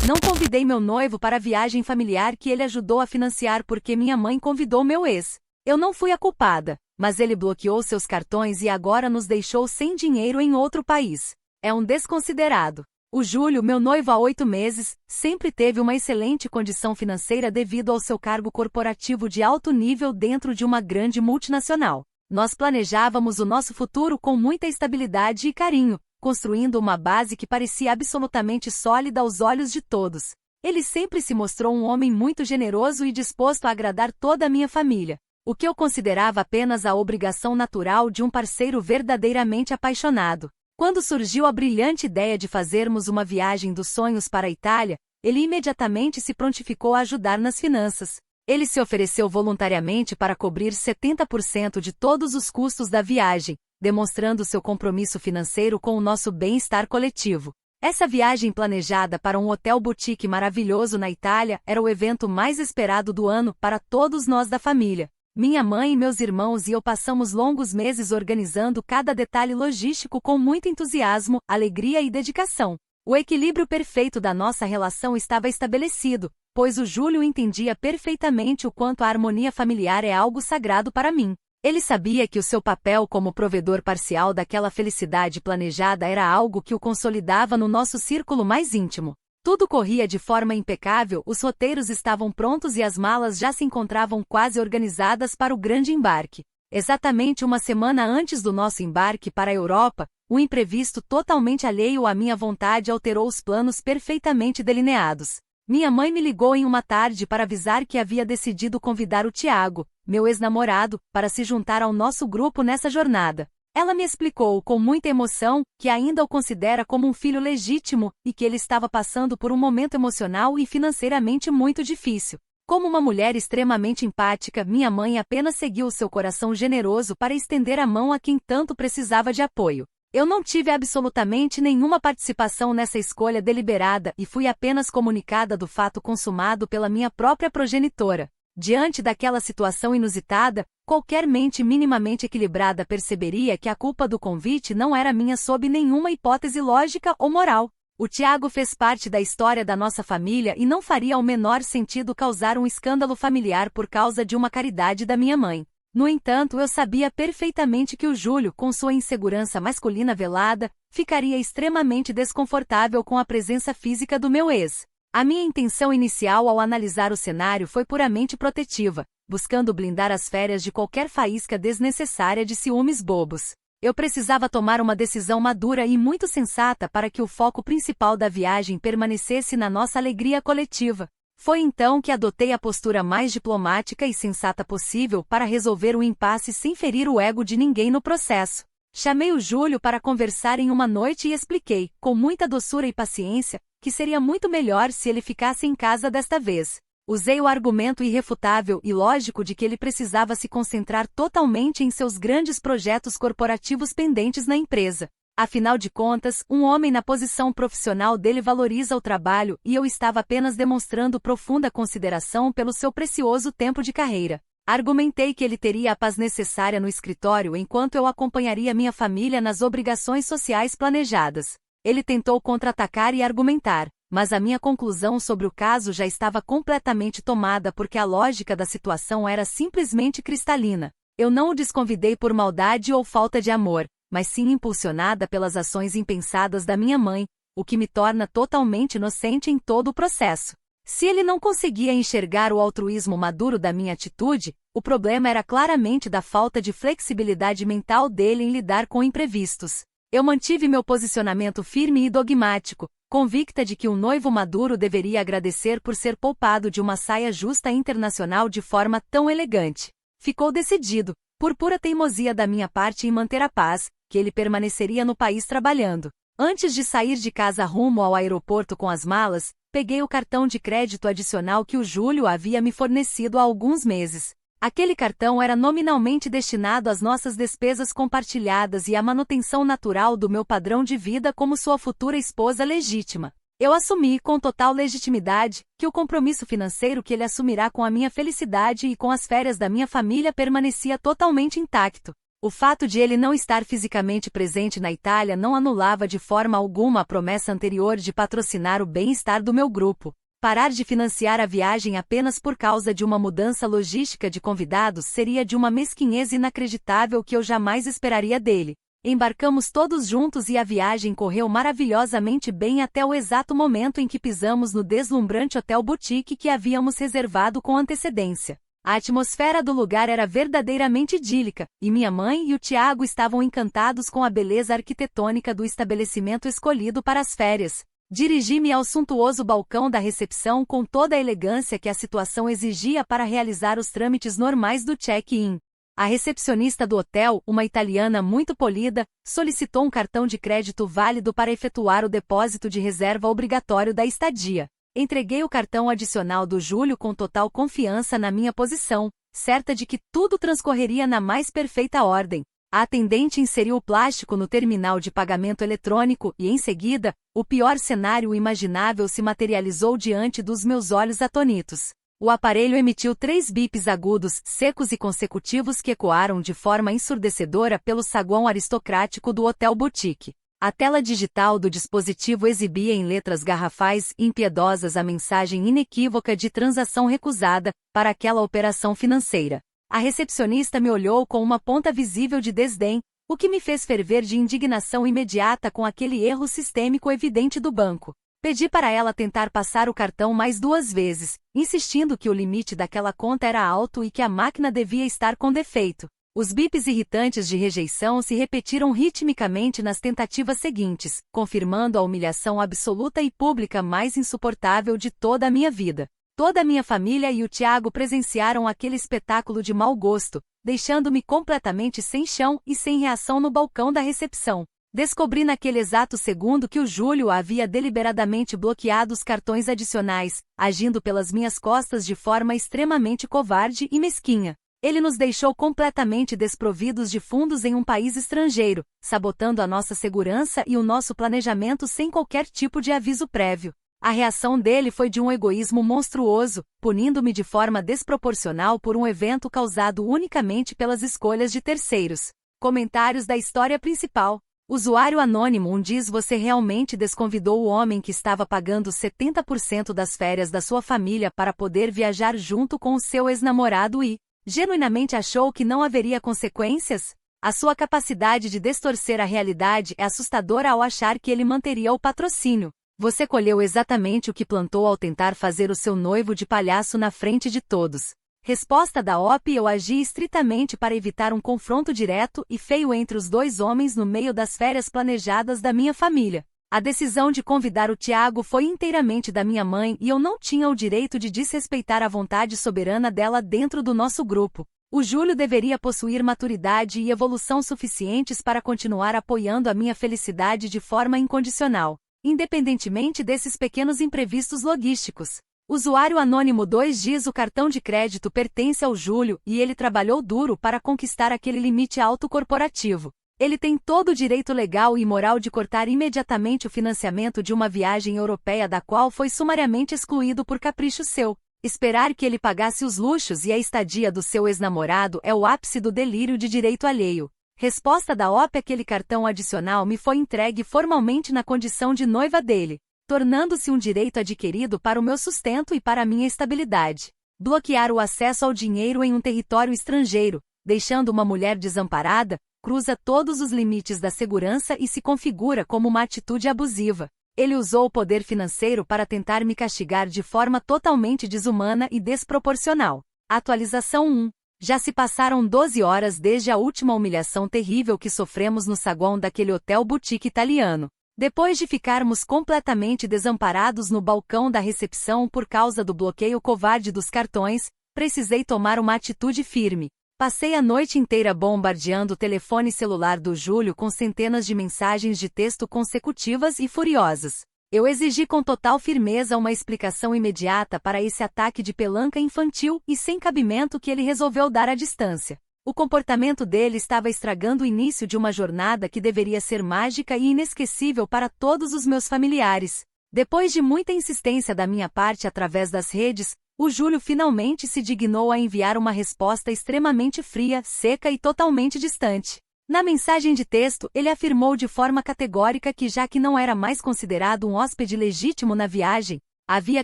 Não convidei meu noivo para a viagem familiar que ele ajudou a financiar porque minha mãe convidou meu ex. Eu não fui a culpada, mas ele bloqueou seus cartões e agora nos deixou sem dinheiro em outro país. É um desconsiderado. O Júlio, meu noivo há 8 meses, sempre teve uma excelente condição financeira devido ao seu cargo corporativo de alto nível dentro de uma grande multinacional. Nós planejávamos o nosso futuro com muita estabilidade e carinho, construindo uma base que parecia absolutamente sólida aos olhos de todos. Ele sempre se mostrou um homem muito generoso e disposto a agradar toda a minha família, o que eu considerava apenas a obrigação natural de um parceiro verdadeiramente apaixonado. Quando surgiu a brilhante ideia de fazermos uma viagem dos sonhos para a Itália, ele imediatamente se prontificou a ajudar nas finanças. Ele se ofereceu voluntariamente para cobrir 70% de todos os custos da viagem, demonstrando seu compromisso financeiro com o nosso bem-estar coletivo. Essa viagem planejada para um hotel boutique maravilhoso na Itália era o evento mais esperado do ano para todos nós da família. Minha mãe e meus irmãos e eu passamos longos meses organizando cada detalhe logístico com muito entusiasmo, alegria e dedicação. O equilíbrio perfeito da nossa relação estava estabelecido, pois o Júlio entendia perfeitamente o quanto a harmonia familiar é algo sagrado para mim. Ele sabia que o seu papel como provedor parcial daquela felicidade planejada era algo que o consolidava no nosso círculo mais íntimo. Tudo corria de forma impecável, os roteiros estavam prontos e as malas já se encontravam quase organizadas para o grande embarque. Exatamente uma semana antes do nosso embarque para a Europa, um imprevisto totalmente alheio à minha vontade alterou os planos perfeitamente delineados. Minha mãe me ligou em uma tarde para avisar que havia decidido convidar o Tiago, meu ex-namorado, para se juntar ao nosso grupo nessa jornada. Ela me explicou com muita emoção que ainda o considera como um filho legítimo e que ele estava passando por um momento emocional e financeiramente muito difícil. Como uma mulher extremamente empática, minha mãe apenas seguiu o seu coração generoso para estender a mão a quem tanto precisava de apoio. Eu não tive absolutamente nenhuma participação nessa escolha deliberada e fui apenas comunicada do fato consumado pela minha própria progenitora. Diante daquela situação inusitada, qualquer mente minimamente equilibrada perceberia que a culpa do convite não era minha sob nenhuma hipótese lógica ou moral. O Tiago fez parte da história da nossa família e não faria o menor sentido causar um escândalo familiar por causa de uma caridade da minha mãe. No entanto, eu sabia perfeitamente que o Júlio, com sua insegurança masculina velada, ficaria extremamente desconfortável com a presença física do meu ex. A minha intenção inicial ao analisar o cenário foi puramente protetiva, buscando blindar as férias de qualquer faísca desnecessária de ciúmes bobos. Eu precisava tomar uma decisão madura e muito sensata para que o foco principal da viagem permanecesse na nossa alegria coletiva. Foi então que adotei a postura mais diplomática e sensata possível para resolver o impasse sem ferir o ego de ninguém no processo. Chamei o Júlio para conversar em uma noite e expliquei, com muita doçura e paciência, que seria muito melhor se ele ficasse em casa desta vez. Usei o argumento irrefutável e lógico de que ele precisava se concentrar totalmente em seus grandes projetos corporativos pendentes na empresa. Afinal de contas, um homem na posição profissional dele valoriza o trabalho e eu estava apenas demonstrando profunda consideração pelo seu precioso tempo de carreira. Argumentei que ele teria a paz necessária no escritório enquanto eu acompanharia minha família nas obrigações sociais planejadas. Ele tentou contra-atacar e argumentar, mas a minha conclusão sobre o caso já estava completamente tomada porque a lógica da situação era simplesmente cristalina. Eu não o desconvidei por maldade ou falta de amor, mas sim impulsionada pelas ações impensadas da minha mãe, o que me torna totalmente inocente em todo o processo. Se ele não conseguia enxergar o altruísmo maduro da minha atitude, o problema era claramente da falta de flexibilidade mental dele em lidar com imprevistos. Eu mantive meu posicionamento firme e dogmático, convicta de que um noivo maduro deveria agradecer por ser poupado de uma saia justa internacional de forma tão elegante. Ficou decidido, por pura teimosia da minha parte em manter a paz, que ele permaneceria no país trabalhando. Antes de sair de casa rumo ao aeroporto com as malas, peguei o cartão de crédito adicional que o Júlio havia me fornecido há alguns meses. Aquele cartão era nominalmente destinado às nossas despesas compartilhadas e à manutenção natural do meu padrão de vida como sua futura esposa legítima. Eu assumi com total legitimidade que o compromisso financeiro que ele assumirá com a minha felicidade e com as férias da minha família permanecia totalmente intacto. O fato de ele não estar fisicamente presente na Itália não anulava de forma alguma a promessa anterior de patrocinar o bem-estar do meu grupo. Parar de financiar a viagem apenas por causa de uma mudança logística de convidados seria de uma mesquinhez inacreditável que eu jamais esperaria dele. Embarcamos todos juntos e a viagem correu maravilhosamente bem até o exato momento em que pisamos no deslumbrante hotel boutique que havíamos reservado com antecedência. A atmosfera do lugar era verdadeiramente idílica, e minha mãe e o Tiago estavam encantados com a beleza arquitetônica do estabelecimento escolhido para as férias. Dirigi-me ao suntuoso balcão da recepção com toda a elegância que a situação exigia para realizar os trâmites normais do check-in. A recepcionista do hotel, uma italiana muito polida, solicitou um cartão de crédito válido para efetuar o depósito de reserva obrigatório da estadia. Entreguei o cartão adicional do Júlio com total confiança na minha posição, certa de que tudo transcorreria na mais perfeita ordem. A atendente inseriu o plástico no terminal de pagamento eletrônico e, em seguida, o pior cenário imaginável se materializou diante dos meus olhos atônitos. O aparelho emitiu 3 bips agudos, secos e consecutivos que ecoaram de forma ensurdecedora pelo saguão aristocrático do Hotel Boutique. A tela digital do dispositivo exibia em letras garrafais e impiedosas a mensagem inequívoca de transação recusada para aquela operação financeira. A recepcionista me olhou com uma ponta visível de desdém, o que me fez ferver de indignação imediata com aquele erro sistêmico evidente do banco. Pedi para ela tentar passar o cartão mais 2 vezes, insistindo que o limite daquela conta era alto e que a máquina devia estar com defeito. Os bips irritantes de rejeição se repetiram ritmicamente nas tentativas seguintes, confirmando a humilhação absoluta e pública mais insuportável de toda a minha vida. Toda a minha família e o Tiago presenciaram aquele espetáculo de mau gosto, deixando-me completamente sem chão e sem reação no balcão da recepção. Descobri naquele exato segundo que o Júlio havia deliberadamente bloqueado os cartões adicionais, agindo pelas minhas costas de forma extremamente covarde e mesquinha. Ele nos deixou completamente desprovidos de fundos em um país estrangeiro, sabotando a nossa segurança e o nosso planejamento sem qualquer tipo de aviso prévio. A reação dele foi de um egoísmo monstruoso, punindo-me de forma desproporcional por um evento causado unicamente pelas escolhas de terceiros. Comentários da história principal. Usuário anônimo diz: você realmente desconvidou o homem que estava pagando 70% das férias da sua família para poder viajar junto com o seu ex-namorado e, genuinamente achou que não haveria consequências? A sua capacidade de distorcer a realidade é assustadora ao achar que ele manteria o patrocínio. Você colheu exatamente o que plantou ao tentar fazer o seu noivo de palhaço na frente de todos. Resposta da OP: eu agi estritamente para evitar um confronto direto e feio entre os 2 homens no meio das férias planejadas da minha família. A decisão de convidar o Tiago foi inteiramente da minha mãe e eu não tinha o direito de desrespeitar a vontade soberana dela dentro do nosso grupo. O Júlio deveria possuir maturidade e evolução suficientes para continuar apoiando a minha felicidade de forma incondicional, independentemente desses pequenos imprevistos logísticos. Usuário anônimo 2 diz: o cartão de crédito pertence ao Júlio e ele trabalhou duro para conquistar aquele limite alto corporativo. Ele tem todo o direito legal e moral de cortar imediatamente o financiamento de uma viagem europeia da qual foi sumariamente excluído por capricho seu. Esperar que ele pagasse os luxos e a estadia do seu ex-namorado é o ápice do delírio de direito alheio. Resposta da OP: aquele cartão adicional me foi entregue formalmente na condição de noiva dele, tornando-se um direito adquirido para o meu sustento e para a minha estabilidade. Bloquear o acesso ao dinheiro em um território estrangeiro, deixando uma mulher desamparada, cruza todos os limites da segurança e se configura como uma atitude abusiva. Ele usou o poder financeiro para tentar me castigar de forma totalmente desumana e desproporcional. Atualização 1. Já se passaram 12 horas desde a última humilhação terrível que sofremos no saguão daquele hotel boutique italiano. Depois de ficarmos completamente desamparados no balcão da recepção por causa do bloqueio covarde dos cartões, precisei tomar uma atitude firme. Passei a noite inteira bombardeando o telefone celular do Júlio com centenas de mensagens de texto consecutivas e furiosas. Eu exigi com total firmeza uma explicação imediata para esse ataque de pelanca infantil e sem cabimento que ele resolveu dar à distância. O comportamento dele estava estragando o início de uma jornada que deveria ser mágica e inesquecível para todos os meus familiares. Depois de muita insistência da minha parte através das redes, o Júlio finalmente se dignou a enviar uma resposta extremamente fria, seca e totalmente distante. Na mensagem de texto, ele afirmou de forma categórica que, já que não era mais considerado um hóspede legítimo na viagem, havia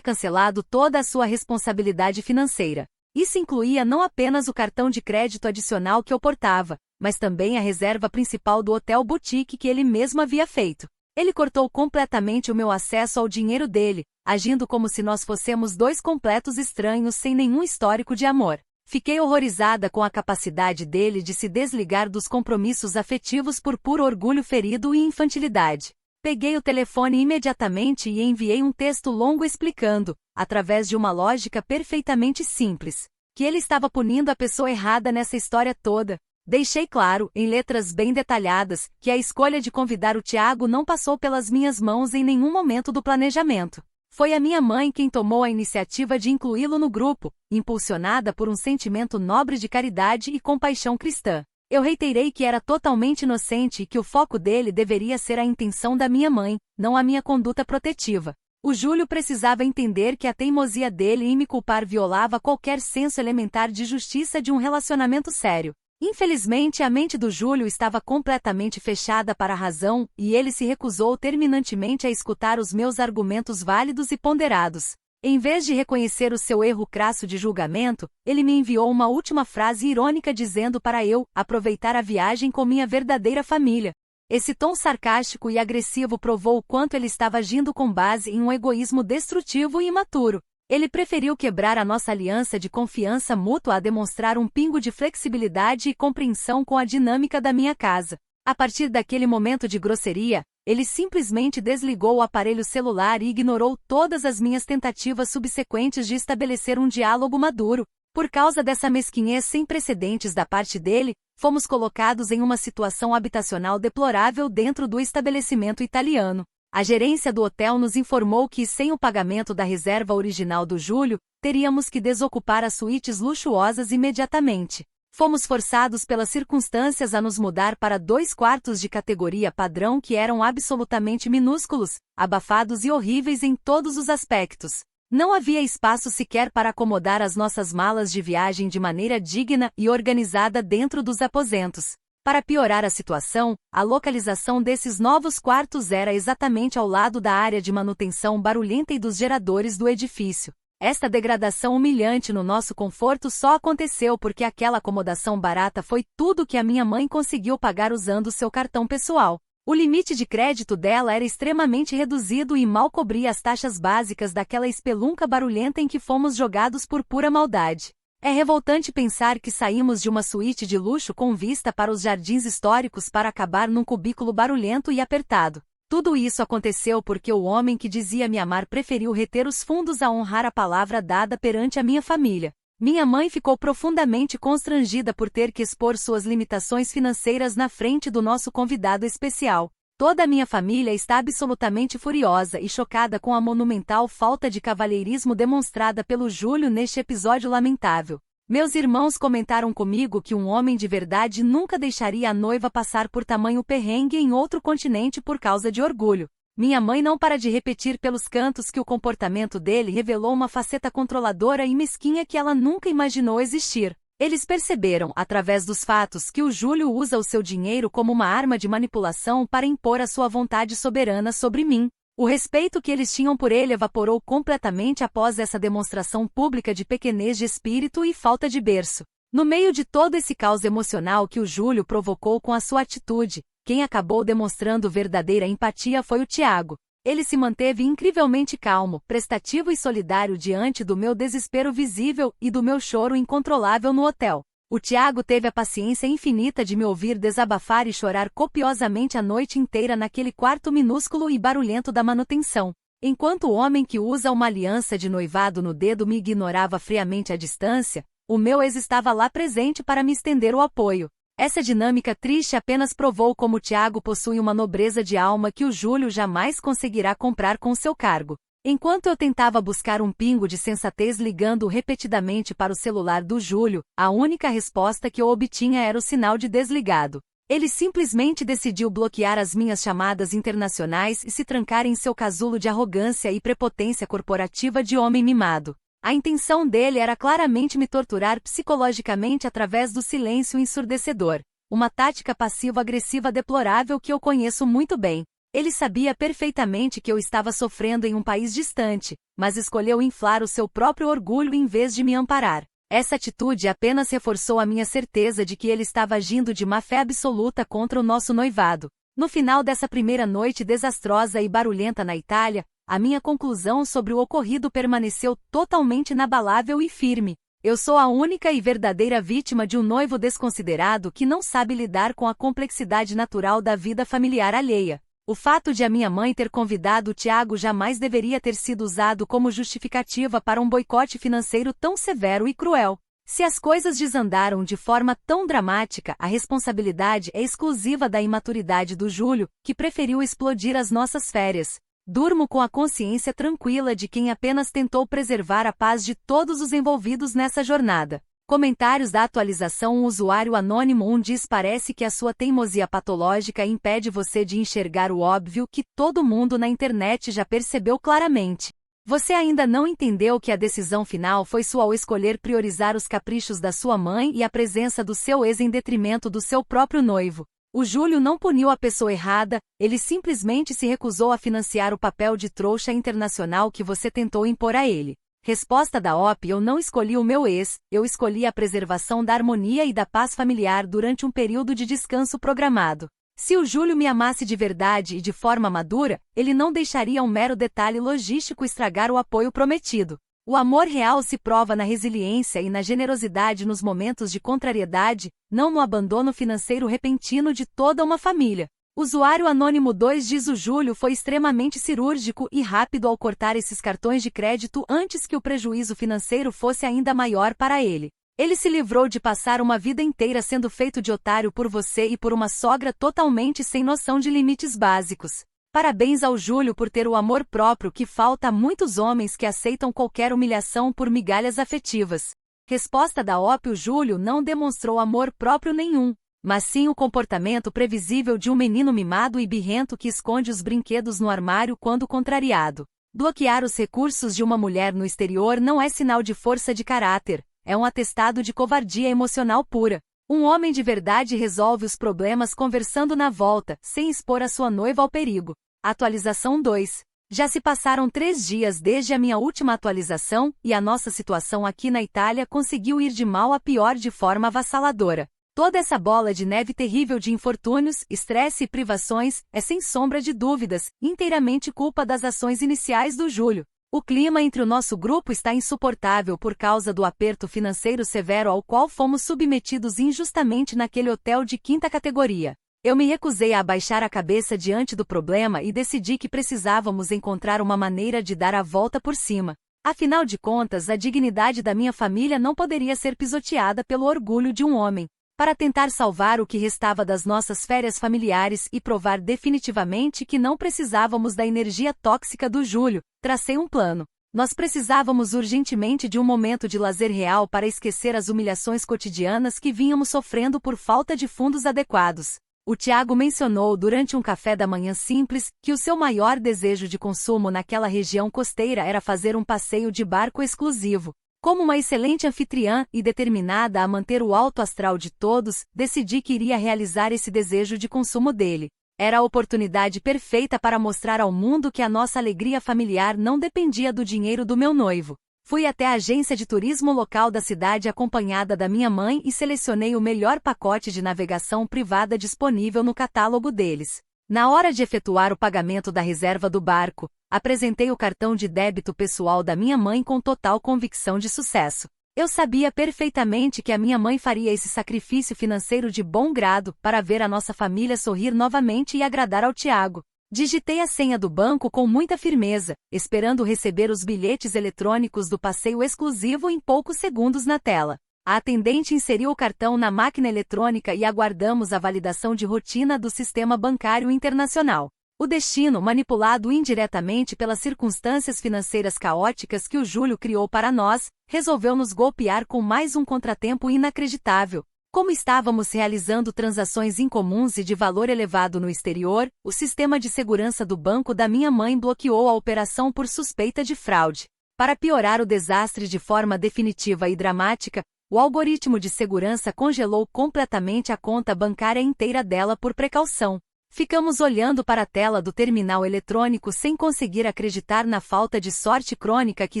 cancelado toda a sua responsabilidade financeira. Isso incluía não apenas o cartão de crédito adicional que eu portava, mas também a reserva principal do hotel boutique que ele mesmo havia feito. Ele cortou completamente o meu acesso ao dinheiro dele, agindo como se nós fôssemos dois completos estranhos sem nenhum histórico de amor. Fiquei horrorizada com a capacidade dele de se desligar dos compromissos afetivos por puro orgulho ferido e infantilidade. Peguei o telefone imediatamente e enviei um texto longo explicando, através de uma lógica perfeitamente simples, que ele estava punindo a pessoa errada nessa história toda. Deixei claro, em letras bem detalhadas, que a escolha de convidar o Tiago não passou pelas minhas mãos em nenhum momento do planejamento. Foi a minha mãe quem tomou a iniciativa de incluí-lo no grupo, impulsionada por um sentimento nobre de caridade e compaixão cristã. Eu reiterei que era totalmente inocente e que o foco dele deveria ser a intenção da minha mãe, não a minha conduta protetiva. O Júlio precisava entender que a teimosia dele em me culpar violava qualquer senso elementar de justiça de um relacionamento sério. Infelizmente, a mente do Júlio estava completamente fechada para a razão, e ele se recusou terminantemente a escutar os meus argumentos válidos e ponderados. Em vez de reconhecer o seu erro crasso de julgamento, ele me enviou uma última frase irônica dizendo para eu aproveitar a viagem com minha verdadeira família. Esse tom sarcástico e agressivo provou o quanto ele estava agindo com base em um egoísmo destrutivo e imaturo. Ele preferiu quebrar a nossa aliança de confiança mútua a demonstrar um pingo de flexibilidade e compreensão com a dinâmica da minha casa. A partir daquele momento de grosseria, ele simplesmente desligou o aparelho celular e ignorou todas as minhas tentativas subsequentes de estabelecer um diálogo maduro. Por causa dessa mesquinhez sem precedentes da parte dele, fomos colocados em uma situação habitacional deplorável dentro do estabelecimento italiano. A gerência do hotel nos informou que, sem o pagamento da reserva original do Júlio, teríamos que desocupar as suítes luxuosas imediatamente. Fomos forçados pelas circunstâncias a nos mudar para 2 quartos de categoria padrão que eram absolutamente minúsculos, abafados e horríveis em todos os aspectos. Não havia espaço sequer para acomodar as nossas malas de viagem de maneira digna e organizada dentro dos aposentos. Para piorar a situação, a localização desses novos quartos era exatamente ao lado da área de manutenção barulhenta e dos geradores do edifício. Esta degradação humilhante no nosso conforto só aconteceu porque aquela acomodação barata foi tudo que a minha mãe conseguiu pagar usando seu cartão pessoal. O limite de crédito dela era extremamente reduzido e mal cobria as taxas básicas daquela espelunca barulhenta em que fomos jogados por pura maldade. É revoltante pensar que saímos de uma suíte de luxo com vista para os jardins históricos para acabar num cubículo barulhento e apertado. Tudo isso aconteceu porque o homem que dizia me amar preferiu reter os fundos a honrar a palavra dada perante a minha família. Minha mãe ficou profundamente constrangida por ter que expor suas limitações financeiras na frente do nosso convidado especial. Toda a minha família está absolutamente furiosa e chocada com a monumental falta de cavalheirismo demonstrada pelo Júlio neste episódio lamentável. Meus irmãos comentaram comigo que um homem de verdade nunca deixaria a noiva passar por tamanho perrengue em outro continente por causa de orgulho. Minha mãe não para de repetir pelos cantos que o comportamento dele revelou uma faceta controladora e mesquinha que ela nunca imaginou existir. Eles perceberam, através dos fatos, que o Júlio usa o seu dinheiro como uma arma de manipulação para impor a sua vontade soberana sobre mim. O respeito que eles tinham por ele evaporou completamente após essa demonstração pública de pequenez de espírito e falta de berço. No meio de todo esse caos emocional que o Júlio provocou com a sua atitude, quem acabou demonstrando verdadeira empatia foi o Tiago. Ele se manteve incrivelmente calmo, prestativo e solidário diante do meu desespero visível e do meu choro incontrolável no hotel. O Tiago teve a paciência infinita de me ouvir desabafar e chorar copiosamente a noite inteira naquele quarto minúsculo e barulhento da manutenção. Enquanto o homem que usa uma aliança de noivado no dedo me ignorava friamente à distância, o meu ex estava lá presente para me estender o apoio. Essa dinâmica triste apenas provou como o Tiago possui uma nobreza de alma que o Júlio jamais conseguirá comprar com seu cargo. Enquanto eu tentava buscar um pingo de sensatez ligando repetidamente para o celular do Júlio, a única resposta que eu obtinha era o sinal de desligado. Ele simplesmente decidiu bloquear as minhas chamadas internacionais e se trancar em seu casulo de arrogância e prepotência corporativa de homem mimado. A intenção dele era claramente me torturar psicologicamente através do silêncio ensurdecedor. Uma tática passivo-agressiva deplorável que eu conheço muito bem. Ele sabia perfeitamente que eu estava sofrendo em um país distante, mas escolheu inflar o seu próprio orgulho em vez de me amparar. Essa atitude apenas reforçou a minha certeza de que ele estava agindo de má fé absoluta contra o nosso noivado. No final dessa primeira noite desastrosa e barulhenta na Itália, a minha conclusão sobre o ocorrido permaneceu totalmente inabalável e firme. Eu sou a única e verdadeira vítima de um noivo desconsiderado que não sabe lidar com a complexidade natural da vida familiar alheia. O fato de a minha mãe ter convidado o Tiago jamais deveria ter sido usado como justificativa para um boicote financeiro tão severo e cruel. Se as coisas desandaram de forma tão dramática, a responsabilidade é exclusiva da imaturidade do Júlio, que preferiu explodir as nossas férias. Durmo com a consciência tranquila de quem apenas tentou preservar a paz de todos os envolvidos nessa jornada. Comentários da atualização. Um usuário anônimo diz: parece que a sua teimosia patológica impede você de enxergar o óbvio que todo mundo na internet já percebeu claramente. Você ainda não entendeu que a decisão final foi sua ao escolher priorizar os caprichos da sua mãe e a presença do seu ex em detrimento do seu próprio noivo. O Júlio não puniu a pessoa errada, ele simplesmente se recusou a financiar o papel de trouxa internacional que você tentou impor a ele. Resposta da OP: eu não escolhi o meu ex, eu escolhi a preservação da harmonia e da paz familiar durante um período de descanso programado. Se o Júlio me amasse de verdade e de forma madura, ele não deixaria um mero detalhe logístico estragar o apoio prometido. O amor real se prova na resiliência e na generosidade nos momentos de contrariedade, não no abandono financeiro repentino de toda uma família. Usuário anônimo 2 diz: o Júlio foi extremamente cirúrgico e rápido ao cortar esses cartões de crédito antes que o prejuízo financeiro fosse ainda maior para ele. Ele se livrou de passar uma vida inteira sendo feito de otário por você e por uma sogra totalmente sem noção de limites básicos. Parabéns ao Júlio por ter o amor próprio que falta a muitos homens que aceitam qualquer humilhação por migalhas afetivas. Resposta da OP: o Júlio não demonstrou amor próprio nenhum, mas sim o comportamento previsível de um menino mimado e birrento que esconde os brinquedos no armário quando contrariado. Bloquear os recursos de uma mulher no exterior não é sinal de força de caráter, é um atestado de covardia emocional pura. Um homem de verdade resolve os problemas conversando na volta, sem expor a sua noiva ao perigo. Atualização 2. Já se passaram 3 dias desde a minha última atualização, e a nossa situação aqui na Itália conseguiu ir de mal a pior de forma avassaladora. Toda essa bola de neve terrível de infortúnios, estresse e privações é, sem sombra de dúvidas, inteiramente culpa das ações iniciais do Júlio. O clima entre o nosso grupo está insuportável por causa do aperto financeiro severo ao qual fomos submetidos injustamente naquele hotel de 5ª categoria. Eu me recusei a abaixar a cabeça diante do problema e decidi que precisávamos encontrar uma maneira de dar a volta por cima. Afinal de contas, a dignidade da minha família não poderia ser pisoteada pelo orgulho de um homem. Para tentar salvar o que restava das nossas férias familiares e provar definitivamente que não precisávamos da energia tóxica do Júlio, tracei um plano. Nós precisávamos urgentemente de um momento de lazer real para esquecer as humilhações cotidianas que vínhamos sofrendo por falta de fundos adequados. O Tiago mencionou durante um café da manhã simples que o seu maior desejo de consumo naquela região costeira era fazer um passeio de barco exclusivo. Como uma excelente anfitriã e determinada a manter o alto astral de todos, decidi que iria realizar esse desejo de consumo dele. Era a oportunidade perfeita para mostrar ao mundo que a nossa alegria familiar não dependia do dinheiro do meu noivo. Fui até a agência de turismo local da cidade acompanhada da minha mãe e selecionei o melhor pacote de navegação privada disponível no catálogo deles. Na hora de efetuar o pagamento da reserva do barco, apresentei o cartão de débito pessoal da minha mãe com total convicção de sucesso. Eu sabia perfeitamente que a minha mãe faria esse sacrifício financeiro de bom grado para ver a nossa família sorrir novamente e agradar ao Tiago. Digitei a senha do banco com muita firmeza, esperando receber os bilhetes eletrônicos do passeio exclusivo em poucos segundos na tela. A atendente inseriu o cartão na máquina eletrônica e aguardamos a validação de rotina do sistema bancário internacional. O destino, manipulado indiretamente pelas circunstâncias financeiras caóticas que o Júlio criou para nós, resolveu nos golpear com mais um contratempo inacreditável. Como estávamos realizando transações incomuns e de valor elevado no exterior, o sistema de segurança do banco da minha mãe bloqueou a operação por suspeita de fraude. Para piorar o desastre de forma definitiva e dramática, o algoritmo de segurança congelou completamente a conta bancária inteira dela por precaução. Ficamos olhando para a tela do terminal eletrônico sem conseguir acreditar na falta de sorte crônica que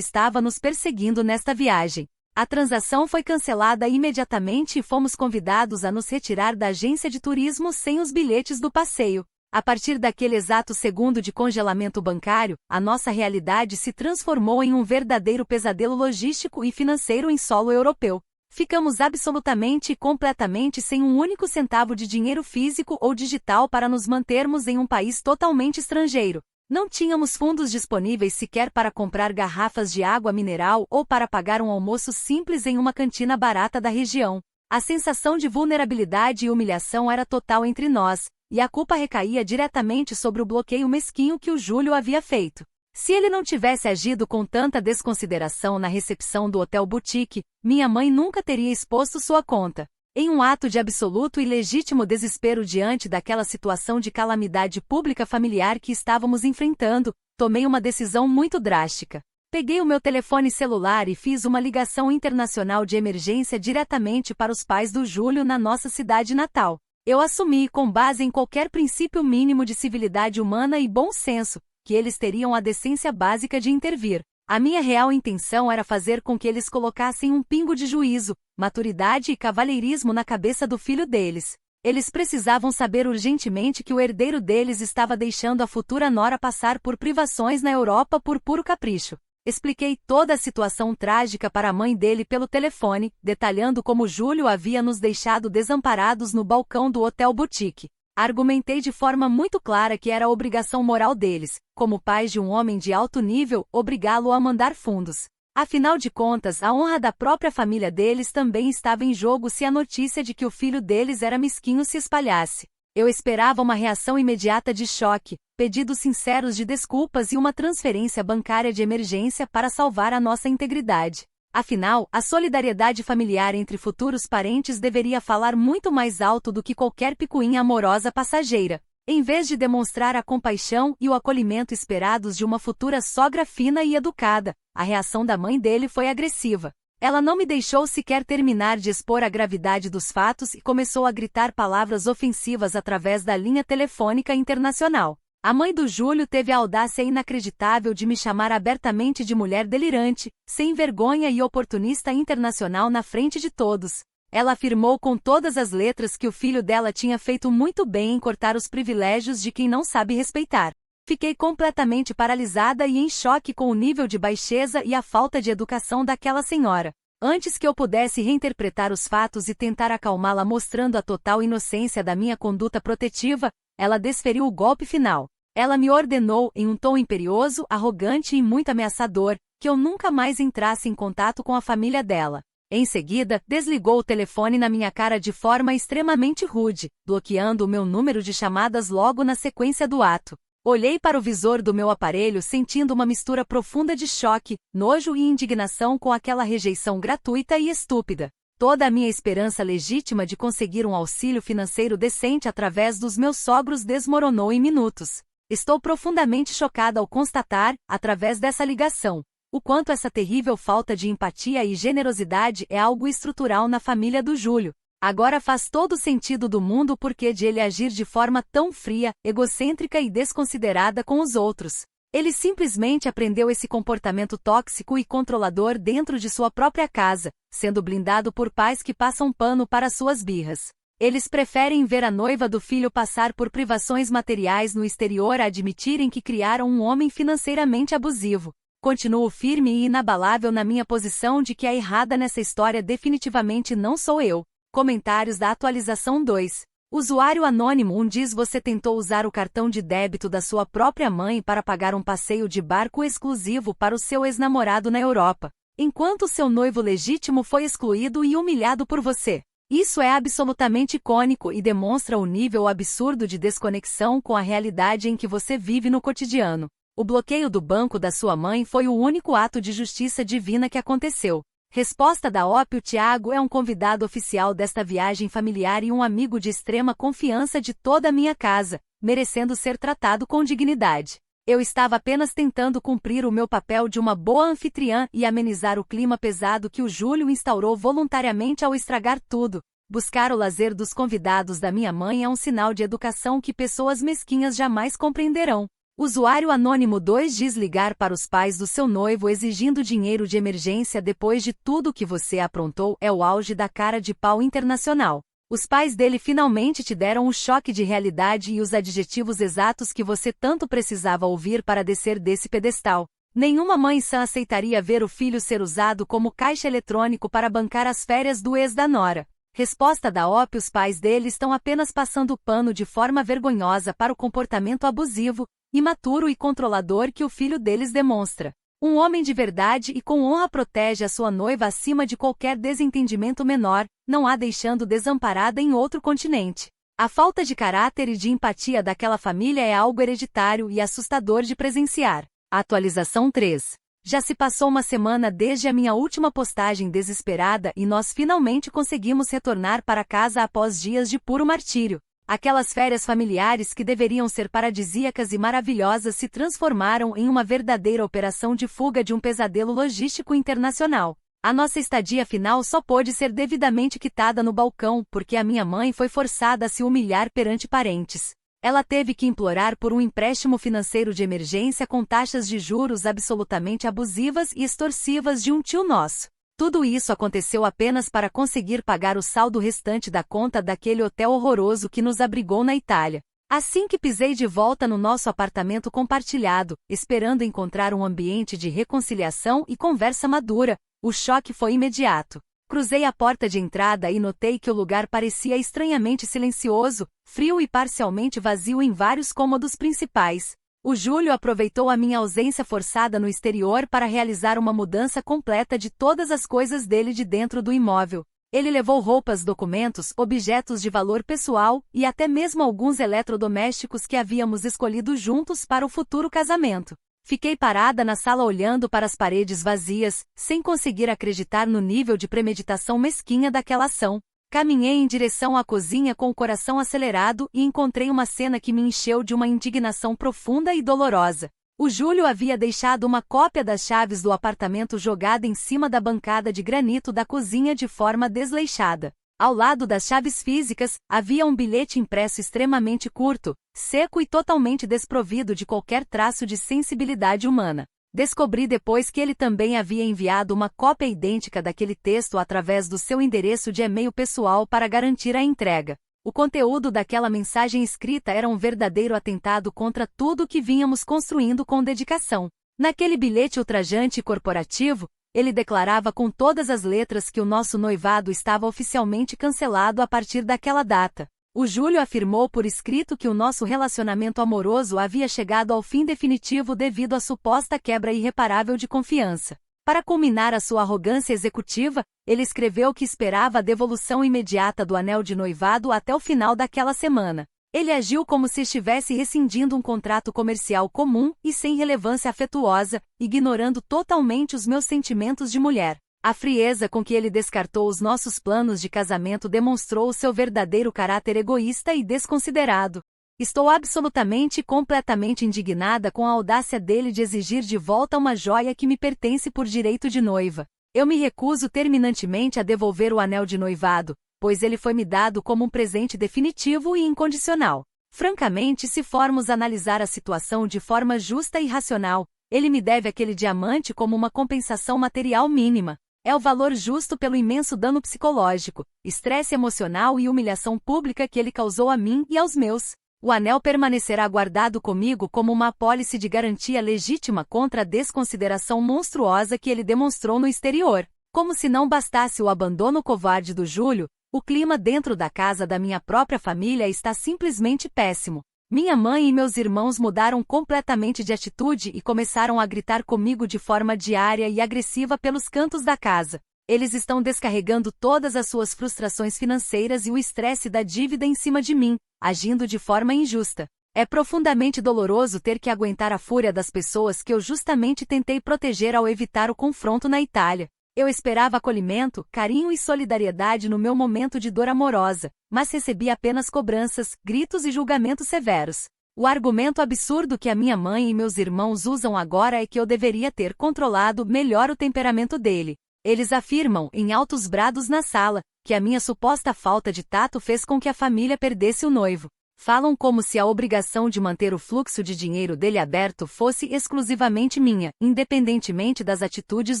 estava nos perseguindo nesta viagem. A transação foi cancelada imediatamente e fomos convidados a nos retirar da agência de turismo sem os bilhetes do passeio. A partir daquele exato segundo de congelamento bancário, a nossa realidade se transformou em um verdadeiro pesadelo logístico e financeiro em solo europeu. Ficamos absolutamente e completamente sem um único centavo de dinheiro físico ou digital para nos mantermos em um país totalmente estrangeiro. Não tínhamos fundos disponíveis sequer para comprar garrafas de água mineral ou para pagar um almoço simples em uma cantina barata da região. A sensação de vulnerabilidade e humilhação era total entre nós, e a culpa recaía diretamente sobre o bloqueio mesquinho que o Júlio havia feito. Se ele não tivesse agido com tanta desconsideração na recepção do Hotel Boutique, minha mãe nunca teria exposto sua conta. Em um ato de absoluto e legítimo desespero diante daquela situação de calamidade pública familiar que estávamos enfrentando, tomei uma decisão muito drástica. Peguei o meu telefone celular e fiz uma ligação internacional de emergência diretamente para os pais do Júlio na nossa cidade natal. Eu assumi, com base em qualquer princípio mínimo de civilidade humana e bom senso, que eles teriam a decência básica de intervir. A minha real intenção era fazer com que eles colocassem um pingo de juízo, maturidade e cavalheirismo na cabeça do filho deles. Eles precisavam saber urgentemente que o herdeiro deles estava deixando a futura nora passar por privações na Europa por puro capricho. Expliquei toda a situação trágica para a mãe dele pelo telefone, detalhando como Júlio havia nos deixado desamparados no balcão do Hotel Boutique. Argumentei de forma muito clara que era obrigação moral deles, como pais de um homem de alto nível, obrigá-lo a mandar fundos. Afinal de contas, a honra da própria família deles também estava em jogo se a notícia de que o filho deles era mesquinho se espalhasse. Eu esperava uma reação imediata de choque, pedidos sinceros de desculpas e uma transferência bancária de emergência para salvar a nossa integridade. Afinal, a solidariedade familiar entre futuros parentes deveria falar muito mais alto do que qualquer picuinha amorosa passageira. Em vez de demonstrar a compaixão e o acolhimento esperados de uma futura sogra fina e educada, a reação da mãe dele foi agressiva. Ela não me deixou sequer terminar de expor a gravidade dos fatos e começou a gritar palavras ofensivas através da linha telefônica internacional. A mãe do Júlio teve a audácia inacreditável de me chamar abertamente de mulher delirante, sem vergonha e oportunista internacional na frente de todos. Ela afirmou com todas as letras que o filho dela tinha feito muito bem em cortar os privilégios de quem não sabe respeitar. Fiquei completamente paralisada e em choque com o nível de baixeza e a falta de educação daquela senhora. Antes que eu pudesse reinterpretar os fatos e tentar acalmá-la mostrando a total inocência da minha conduta protetiva, ela desferiu o golpe final. Ela me ordenou, em um tom imperioso, arrogante e muito ameaçador, que eu nunca mais entrasse em contato com a família dela. Em seguida, desligou o telefone na minha cara de forma extremamente rude, bloqueando o meu número de chamadas logo na sequência do ato. Olhei para o visor do meu aparelho sentindo uma mistura profunda de choque, nojo e indignação com aquela rejeição gratuita e estúpida. Toda a minha esperança legítima de conseguir um auxílio financeiro decente através dos meus sogros desmoronou em minutos. Estou profundamente chocada ao constatar, através dessa ligação, o quanto essa terrível falta de empatia e generosidade é algo estrutural na família do Júlio. Agora faz todo o sentido do mundo o porquê de ele agir de forma tão fria, egocêntrica e desconsiderada com os outros. Ele simplesmente aprendeu esse comportamento tóxico e controlador dentro de sua própria casa, sendo blindado por pais que passam pano para suas birras. Eles preferem ver a noiva do filho passar por privações materiais no exterior a admitirem que criaram um homem financeiramente abusivo. Continuo firme e inabalável na minha posição de que a errada nessa história definitivamente não sou eu. Comentários da atualização 2. Usuário anônimo 1 diz: você tentou usar o cartão de débito da sua própria mãe para pagar um passeio de barco exclusivo para o seu ex-namorado na Europa, enquanto seu noivo legítimo foi excluído e humilhado por você. Isso é absolutamente icônico e demonstra o nível absurdo de desconexão com a realidade em que você vive no cotidiano. O bloqueio do banco da sua mãe foi o único ato de justiça divina que aconteceu. Resposta da OP: o Thiago é um convidado oficial desta viagem familiar e um amigo de extrema confiança de toda a minha casa, merecendo ser tratado com dignidade. Eu estava apenas tentando cumprir o meu papel de uma boa anfitriã e amenizar o clima pesado que o Júlio instaurou voluntariamente ao estragar tudo. Buscar o lazer dos convidados da minha mãe é um sinal de educação que pessoas mesquinhas jamais compreenderão. Usuário anônimo 2 diz: ligar para os pais do seu noivo exigindo dinheiro de emergência depois de tudo que você aprontou é o auge da cara de pau internacional. Os pais dele finalmente te deram o choque de realidade e os adjetivos exatos que você tanto precisava ouvir para descer desse pedestal. Nenhuma mãe sã aceitaria ver o filho ser usado como caixa eletrônico para bancar as férias do ex da nora. Resposta da OP: os pais dele estão apenas passando o pano de forma vergonhosa para o comportamento abusivo, imaturo e controlador que o filho deles demonstra. Um homem de verdade e com honra protege a sua noiva acima de qualquer desentendimento menor, não a deixando desamparada em outro continente. A falta de caráter e de empatia daquela família é algo hereditário e assustador de presenciar. Atualização 3. Já se passou uma semana desde a minha última postagem desesperada e nós finalmente conseguimos retornar para casa após dias de puro martírio. Aquelas férias familiares que deveriam ser paradisíacas e maravilhosas se transformaram em uma verdadeira operação de fuga de um pesadelo logístico internacional. A nossa estadia final só pôde ser devidamente quitada no balcão porque a minha mãe foi forçada a se humilhar perante parentes. Ela teve que implorar por um empréstimo financeiro de emergência com taxas de juros absolutamente abusivas e extorsivas de um tio nosso. Tudo isso aconteceu apenas para conseguir pagar o saldo restante da conta daquele hotel horroroso que nos abrigou na Itália. Assim que pisei de volta no nosso apartamento compartilhado, esperando encontrar um ambiente de reconciliação e conversa madura, o choque foi imediato. Cruzei a porta de entrada e notei que o lugar parecia estranhamente silencioso, frio e parcialmente vazio em vários cômodos principais. O Júlio aproveitou a minha ausência forçada no exterior para realizar uma mudança completa de todas as coisas dele de dentro do imóvel. Ele levou roupas, documentos, objetos de valor pessoal e até mesmo alguns eletrodomésticos que havíamos escolhido juntos para o futuro casamento. Fiquei parada na sala olhando para as paredes vazias, sem conseguir acreditar no nível de premeditação mesquinha daquela ação. Caminhei em direção à cozinha com o coração acelerado e encontrei uma cena que me encheu de uma indignação profunda e dolorosa. O Júlio havia deixado uma cópia das chaves do apartamento jogada em cima da bancada de granito da cozinha de forma desleixada. Ao lado das chaves físicas, havia um bilhete impresso extremamente curto, seco e totalmente desprovido de qualquer traço de sensibilidade humana. Descobri depois que ele também havia enviado uma cópia idêntica daquele texto através do seu endereço de e-mail pessoal para garantir a entrega. O conteúdo daquela mensagem escrita era um verdadeiro atentado contra tudo que vínhamos construindo com dedicação. Naquele bilhete ultrajante e corporativo, ele declarava com todas as letras que o nosso noivado estava oficialmente cancelado a partir daquela data. O Júlio afirmou por escrito que o nosso relacionamento amoroso havia chegado ao fim definitivo devido à suposta quebra irreparável de confiança. Para culminar a sua arrogância executiva, ele escreveu que esperava a devolução imediata do anel de noivado até o final daquela semana. Ele agiu como se estivesse rescindindo um contrato comercial comum e sem relevância afetuosa, ignorando totalmente os meus sentimentos de mulher. A frieza com que ele descartou os nossos planos de casamento demonstrou o seu verdadeiro caráter egoísta e desconsiderado. Estou absolutamente e completamente indignada com a audácia dele de exigir de volta uma joia que me pertence por direito de noiva. Eu me recuso terminantemente a devolver o anel de noivado, pois ele foi me dado como um presente definitivo e incondicional. Francamente, se formos analisar a situação de forma justa e racional, ele me deve aquele diamante como uma compensação material mínima. É o valor justo pelo imenso dano psicológico, estresse emocional e humilhação pública que ele causou a mim e aos meus. O anel permanecerá guardado comigo como uma apólice de garantia legítima contra a desconsideração monstruosa que ele demonstrou no exterior. Como se não bastasse o abandono covarde do Júlio, o clima dentro da casa da minha própria família está simplesmente péssimo. Minha mãe e meus irmãos mudaram completamente de atitude e começaram a gritar comigo de forma diária e agressiva pelos cantos da casa. Eles estão descarregando todas as suas frustrações financeiras e o estresse da dívida em cima de mim, agindo de forma injusta. É profundamente doloroso ter que aguentar a fúria das pessoas que eu justamente tentei proteger ao evitar o confronto na Itália. Eu esperava acolhimento, carinho e solidariedade no meu momento de dor amorosa, mas recebi apenas cobranças, gritos e julgamentos severos. O argumento absurdo que a minha mãe e meus irmãos usam agora é que eu deveria ter controlado melhor o temperamento dele. Eles afirmam, em altos brados na sala, que a minha suposta falta de tato fez com que a família perdesse o noivo. Falam como se a obrigação de manter o fluxo de dinheiro dele aberto fosse exclusivamente minha, independentemente das atitudes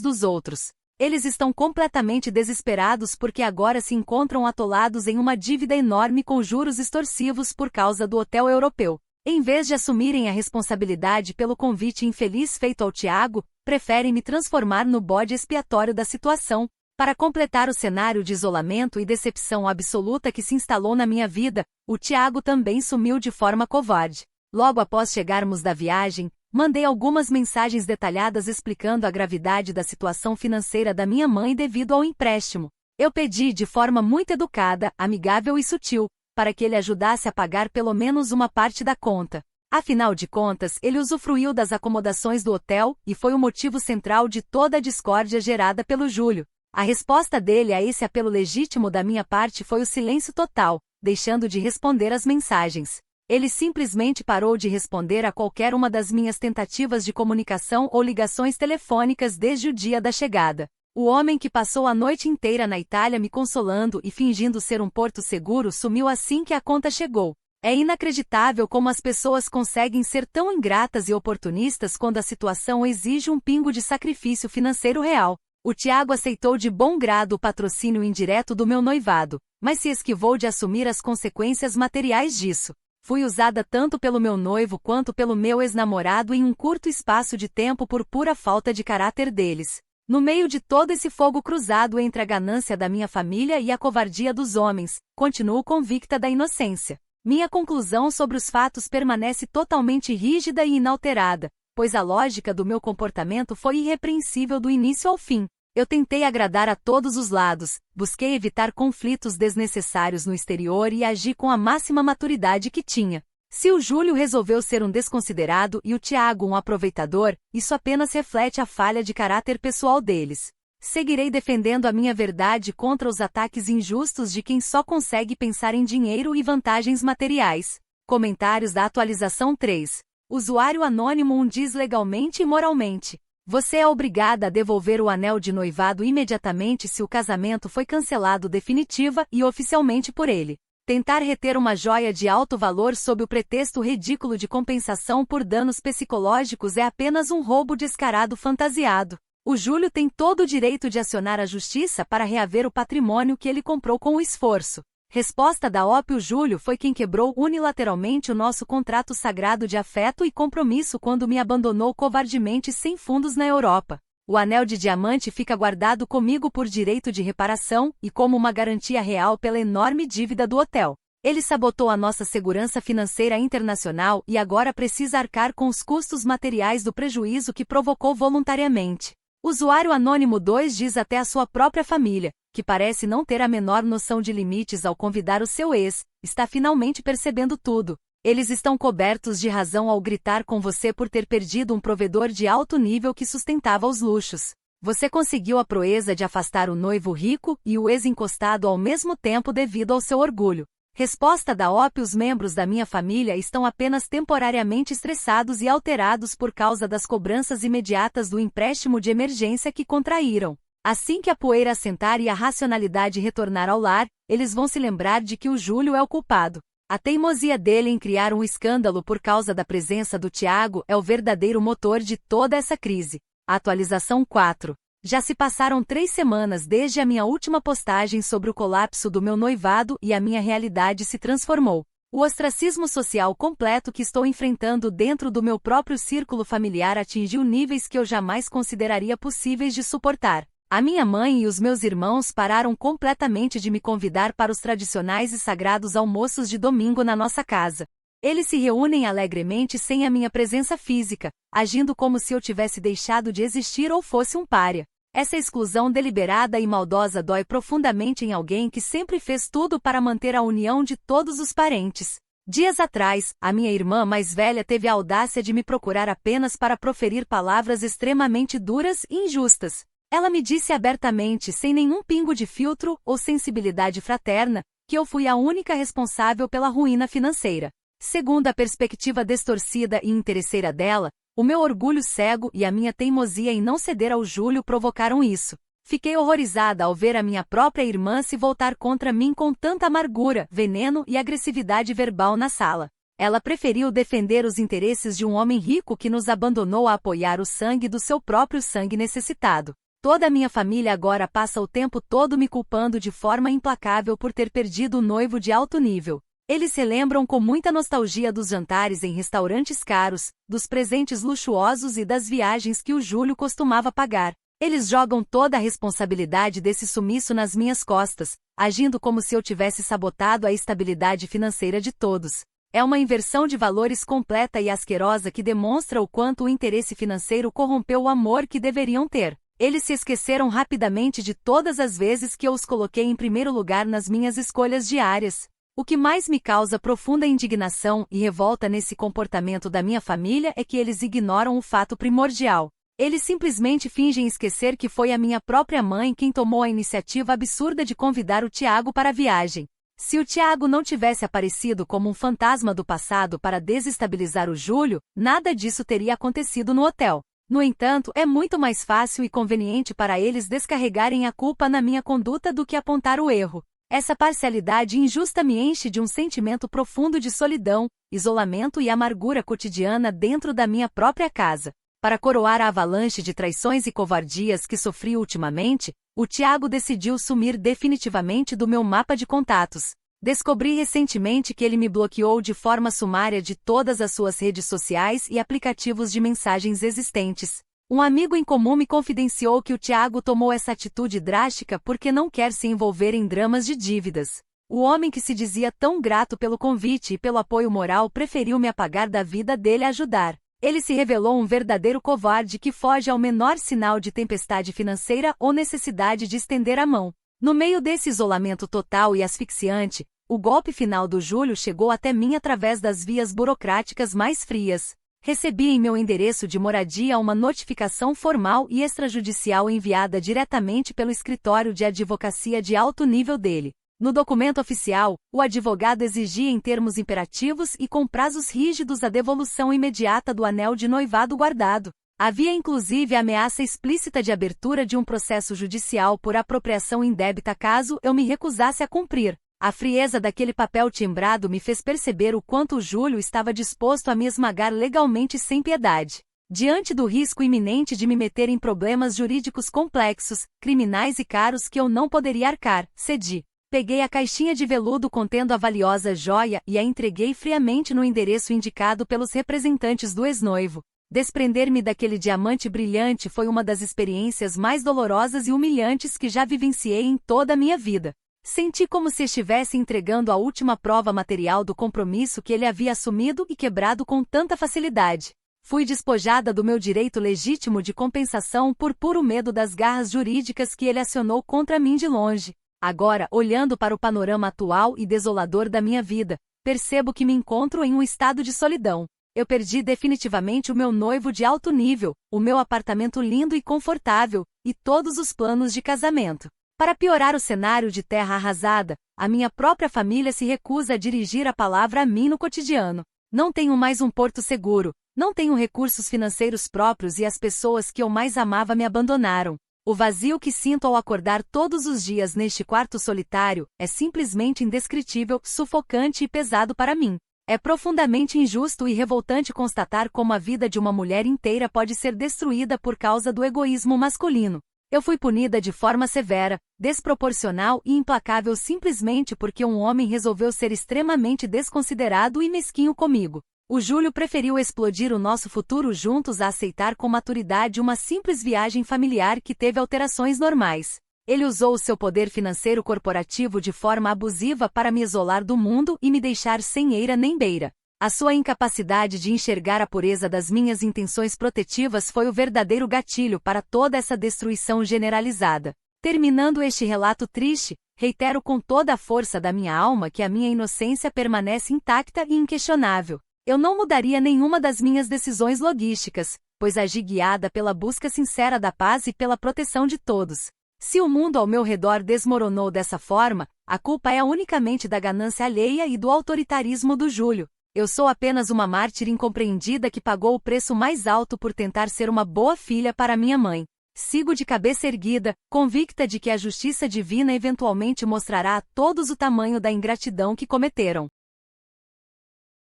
dos outros. Eles estão completamente desesperados porque agora se encontram atolados em uma dívida enorme com juros extorsivos por causa do hotel europeu. Em vez de assumirem a responsabilidade pelo convite infeliz feito ao Tiago, preferem me transformar no bode expiatório da situação. Para completar o cenário de isolamento e decepção absoluta que se instalou na minha vida, o Tiago também sumiu de forma covarde. Logo após chegarmos da viagem, mandei algumas mensagens detalhadas explicando a gravidade da situação financeira da minha mãe devido ao empréstimo. Eu pedi de forma muito educada, amigável e sutil, para que ele ajudasse a pagar pelo menos uma parte da conta. Afinal de contas, ele usufruiu das acomodações do hotel e foi o motivo central de toda a discórdia gerada pelo Júlio. A resposta dele a esse apelo legítimo da minha parte foi o silêncio total, deixando de responder às mensagens. Ele simplesmente parou de responder a qualquer uma das minhas tentativas de comunicação ou ligações telefônicas desde o dia da chegada. O homem que passou a noite inteira na Itália me consolando e fingindo ser um porto seguro sumiu assim que a conta chegou. É inacreditável como as pessoas conseguem ser tão ingratas e oportunistas quando a situação exige um pingo de sacrifício financeiro real. O Tiago aceitou de bom grado o patrocínio indireto do meu noivado, mas se esquivou de assumir as consequências materiais disso. Fui usada tanto pelo meu noivo quanto pelo meu ex-namorado em um curto espaço de tempo por pura falta de caráter deles. No meio de todo esse fogo cruzado entre a ganância da minha família e a covardia dos homens, continuo convicta da inocência. Minha conclusão sobre os fatos permanece totalmente rígida e inalterada, pois a lógica do meu comportamento foi irrepreensível do início ao fim. Eu tentei agradar a todos os lados, busquei evitar conflitos desnecessários no exterior e agi com a máxima maturidade que tinha. Se o Júlio resolveu ser um desconsiderado e o Tiago um aproveitador, isso apenas reflete a falha de caráter pessoal deles. Seguirei defendendo a minha verdade contra os ataques injustos de quem só consegue pensar em dinheiro e vantagens materiais. Comentários da atualização 3. Usuário anônimo 1 diz legalmente e moralmente. Você é obrigada a devolver o anel de noivado imediatamente se o casamento foi cancelado definitiva e oficialmente por ele. Tentar reter uma joia de alto valor sob o pretexto ridículo de compensação por danos psicológicos é apenas um roubo descarado fantasiado. O Júlio tem todo o direito de acionar a justiça para reaver o patrimônio que ele comprou com o esforço. Resposta da OP: o Júlio foi quem quebrou unilateralmente o nosso contrato sagrado de afeto e compromisso quando me abandonou covardemente sem fundos na Europa. O anel de diamante fica guardado comigo por direito de reparação e como uma garantia real pela enorme dívida do hotel. Ele sabotou a nossa segurança financeira internacional e agora precisa arcar com os custos materiais do prejuízo que provocou voluntariamente. Usuário anônimo 2 diz até a sua própria família, que parece não ter a menor noção de limites ao convidar o seu ex, está finalmente percebendo tudo. Eles estão cobertos de razão ao gritar com você por ter perdido um provedor de alto nível que sustentava os luxos. Você conseguiu a proeza de afastar o noivo rico e o ex-encostado ao mesmo tempo devido ao seu orgulho. Resposta da OP: os membros da minha família estão apenas temporariamente estressados e alterados por causa das cobranças imediatas do empréstimo de emergência que contraíram. Assim que a poeira assentar e a racionalidade retornar ao lar, eles vão se lembrar de que o Júlio é o culpado. A teimosia dele em criar um escândalo por causa da presença do Tiago é o verdadeiro motor de toda essa crise. Atualização 4. Já se passaram 3 semanas desde a minha última postagem sobre o colapso do meu noivado e a minha realidade se transformou. O ostracismo social completo que estou enfrentando dentro do meu próprio círculo familiar atingiu níveis que eu jamais consideraria possíveis de suportar. A minha mãe e os meus irmãos pararam completamente de me convidar para os tradicionais e sagrados almoços de domingo na nossa casa. Eles se reúnem alegremente sem a minha presença física, agindo como se eu tivesse deixado de existir ou fosse um pária. Essa exclusão deliberada e maldosa dói profundamente em alguém que sempre fez tudo para manter a união de todos os parentes. Dias atrás, a minha irmã mais velha teve a audácia de me procurar apenas para proferir palavras extremamente duras e injustas. Ela me disse abertamente, sem nenhum pingo de filtro ou sensibilidade fraterna, que eu fui a única responsável pela ruína financeira. Segundo a perspectiva distorcida e interesseira dela, o meu orgulho cego e a minha teimosia em não ceder ao Júlio provocaram isso. Fiquei horrorizada ao ver a minha própria irmã se voltar contra mim com tanta amargura, veneno e agressividade verbal na sala. Ela preferiu defender os interesses de um homem rico que nos abandonou a apoiar o sangue do seu próprio sangue necessitado. Toda a minha família agora passa o tempo todo me culpando de forma implacável por ter perdido o noivo de alto nível. Eles se lembram com muita nostalgia dos jantares em restaurantes caros, dos presentes luxuosos e das viagens que o Júlio costumava pagar. Eles jogam toda a responsabilidade desse sumiço nas minhas costas, agindo como se eu tivesse sabotado a estabilidade financeira de todos. É uma inversão de valores completa e asquerosa que demonstra o quanto o interesse financeiro corrompeu o amor que deveriam ter. Eles se esqueceram rapidamente de todas as vezes que eu os coloquei em primeiro lugar nas minhas escolhas diárias. O que mais me causa profunda indignação e revolta nesse comportamento da minha família é que eles ignoram o fato primordial. Eles simplesmente fingem esquecer que foi a minha própria mãe quem tomou a iniciativa absurda de convidar o Tiago para a viagem. Se o Tiago não tivesse aparecido como um fantasma do passado para desestabilizar o Júlio, nada disso teria acontecido no hotel. No entanto, é muito mais fácil e conveniente para eles descarregarem a culpa na minha conduta do que apontar o erro. Essa parcialidade injusta me enche de um sentimento profundo de solidão, isolamento e amargura cotidiana dentro da minha própria casa. Para coroar a avalanche de traições e covardias que sofri ultimamente, o Tiago decidiu sumir definitivamente do meu mapa de contatos. Descobri recentemente que ele me bloqueou de forma sumária de todas as suas redes sociais e aplicativos de mensagens existentes. Um amigo em comum me confidenciou que o Tiago tomou essa atitude drástica porque não quer se envolver em dramas de dívidas. O homem que se dizia tão grato pelo convite e pelo apoio moral preferiu me apagar da vida dele a ajudar. Ele se revelou um verdadeiro covarde que foge ao menor sinal de tempestade financeira ou necessidade de estender a mão. No meio desse isolamento total e asfixiante, o golpe final do Júlio chegou até mim através das vias burocráticas mais frias. Recebi em meu endereço de moradia uma notificação formal e extrajudicial enviada diretamente pelo escritório de advocacia de alto nível dele. No documento oficial, o advogado exigia em termos imperativos e com prazos rígidos a devolução imediata do anel de noivado guardado. Havia inclusive ameaça explícita de abertura de um processo judicial por apropriação indébita caso eu me recusasse a cumprir. A frieza daquele papel timbrado me fez perceber o quanto o Júlio estava disposto a me esmagar legalmente sem piedade. Diante do risco iminente de me meter em problemas jurídicos complexos, criminais e caros que eu não poderia arcar, cedi. Peguei a caixinha de veludo contendo a valiosa joia e a entreguei friamente no endereço indicado pelos representantes do ex-noivo. Desprender-me daquele diamante brilhante foi uma das experiências mais dolorosas e humilhantes que já vivenciei em toda a minha vida. Senti como se estivesse entregando a última prova material do compromisso que ele havia assumido e quebrado com tanta facilidade. Fui despojada do meu direito legítimo de compensação por puro medo das garras jurídicas que ele acionou contra mim de longe. Agora, olhando para o panorama atual e desolador da minha vida, percebo que me encontro em um estado de solidão. Eu perdi definitivamente o meu noivo de alto nível, o meu apartamento lindo e confortável, e todos os planos de casamento. Para piorar o cenário de terra arrasada, a minha própria família se recusa a dirigir a palavra a mim no cotidiano. Não tenho mais um porto seguro, não tenho recursos financeiros próprios e as pessoas que eu mais amava me abandonaram. O vazio que sinto ao acordar todos os dias neste quarto solitário é simplesmente indescritível, sufocante e pesado para mim. É profundamente injusto e revoltante constatar como a vida de uma mulher inteira pode ser destruída por causa do egoísmo masculino. Eu fui punida de forma severa, desproporcional e implacável simplesmente porque um homem resolveu ser extremamente desconsiderado e mesquinho comigo. O Júlio preferiu explodir o nosso futuro juntos a aceitar com maturidade uma simples viagem familiar que teve alterações normais. Ele usou o seu poder financeiro corporativo de forma abusiva para me isolar do mundo e me deixar sem eira nem beira. A sua incapacidade de enxergar a pureza das minhas intenções protetivas foi o verdadeiro gatilho para toda essa destruição generalizada. Terminando este relato triste, reitero com toda a força da minha alma que a minha inocência permanece intacta e inquestionável. Eu não mudaria nenhuma das minhas decisões logísticas. pois agi guiada pela busca sincera da paz e pela proteção de todos. Se o mundo ao meu redor desmoronou dessa forma, a culpa é unicamente da ganância alheia e do autoritarismo do Júlio. Eu sou apenas uma mártir incompreendida que pagou o preço mais alto por tentar ser uma boa filha para minha mãe. Sigo de cabeça erguida, convicta de que a justiça divina eventualmente mostrará a todos o tamanho da ingratidão que cometeram.